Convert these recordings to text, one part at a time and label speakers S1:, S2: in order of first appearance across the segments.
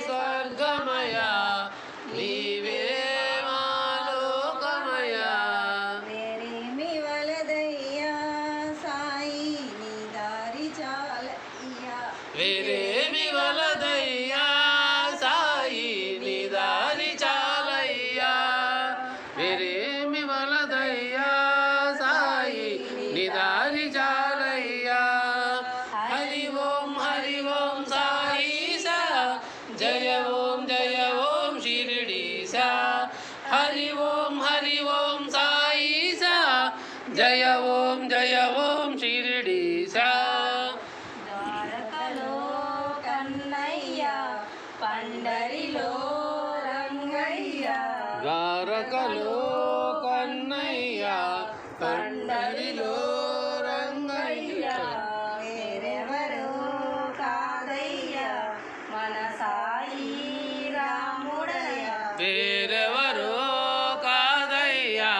S1: స్వర్గమయ నీవే మా లోకమయ
S2: వేరేమి వలదయ్యా సాయి నీ దారి చాలయ్యా
S1: వేరేమి వలదయ్యా సాయి నీ దారి చాలయ్యా వేరేమి వలదయ్యా సాయి నీ దారి చాలయ్యా హరి ఓం సాయి సా జయ ఓం షిరిడి సా హరి ఓం సాయి సా జయ ఓం షిరిడి సా
S2: ద్వారకలో కన్నయ్య పండరిలో రంగయ్య
S1: ద్వారకలో కన్నయ్య పండరిలో రంగయ్య
S2: వేరెవరు కాదయ్య మన సాయి రాముడయ్య
S1: వేరెవరో కాదయ్యా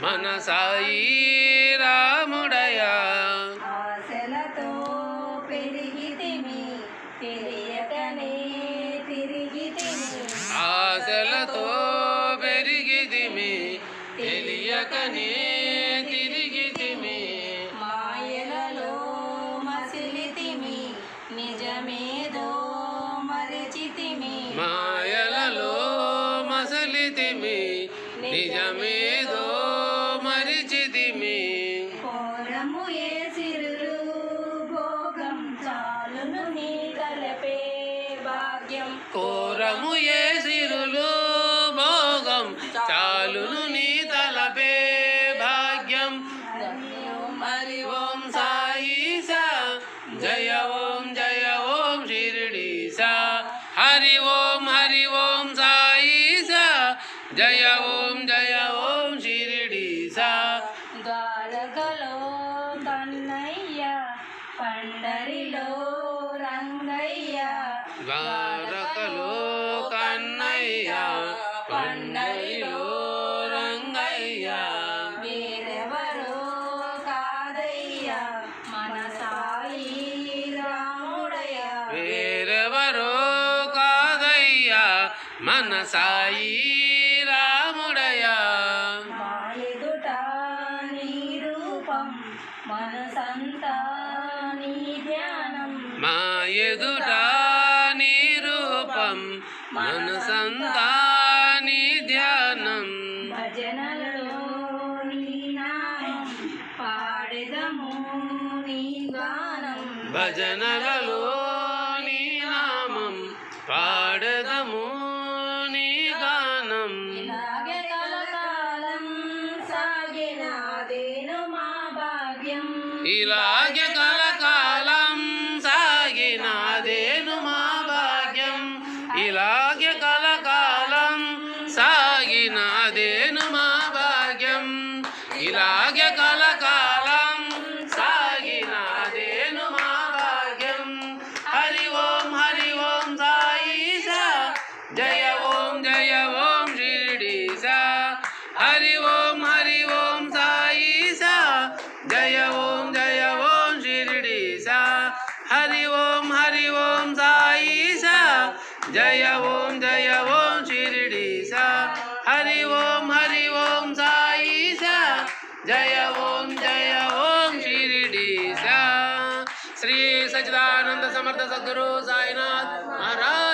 S1: మన సాయి రాముడయ్యా
S2: ఆశలతో పెరిగితిమి తెలియకనే తిరిగితిమి
S1: ఆశలతో పెరిగితిమి తెలియకనే తిరిగితిమి
S2: మాయలలో మసిలితిమి నిజమేదో మరచితిమి
S1: మాయలలో మసలితిమి నిజమేదో మరిచితిమి
S2: కోరము ఏ సిరులు భోగం చాలును నీ తలపే భాగ్యం
S1: కోరము ఏ సిరులు భోగం చాలును నీ తలపే భాగ్యం హరి ఓం సాయి సా జయ ఓం షిరిడి సా హరి ఓం సాయి సా జయ ఓం షిరిడి సా
S2: ద్వారకలో కన్నయ్య పండరిలో రంగయ్య
S1: ద్వారకలో కన్నయ్య పండరిలో రంగయ్య
S2: వేరెవరో కాదయ్య మన సాయి రాముడయ్య
S1: వేరెవరో కాదయ్యా మన సాయి రాముడయ్యా
S2: మా ఎదుట నీ రూపం మనసంతా నీ ధ్యానం
S1: మా ఎదుట నీ రూపం మనసంతా నీ ధ్యానం
S2: భజనలలో నీ నామం పాడెదము నీ గానం
S1: భజనలలో నీ నామం పాడదము నీ గానం
S2: ఇలాగే కలకాలం సాగినాదేను మా భాగ్యం
S1: ఇలాగే కలకాలం సాగినాదేను మా భాగ్యం ఇలాగే కలకాలం సాగినాదేను మా భాగ్యం ఇలాగే కలకాలం సాగినాదేను మా భాగ్యం హరి ఓం సాయి సా జయ ఓం షిరిడి సా హరి ఓం సాయి సా జయ ఓం షిరిడి సా హరి ఓం సాయి సా జయ ఓం షిరిడి సా హరి ఓం సాయి సా జయ ఓం షిరిడి సా శ్రీ సచ్చిదానంద సమర్థ సద్గురు సాయినాథ్ మహారాజ్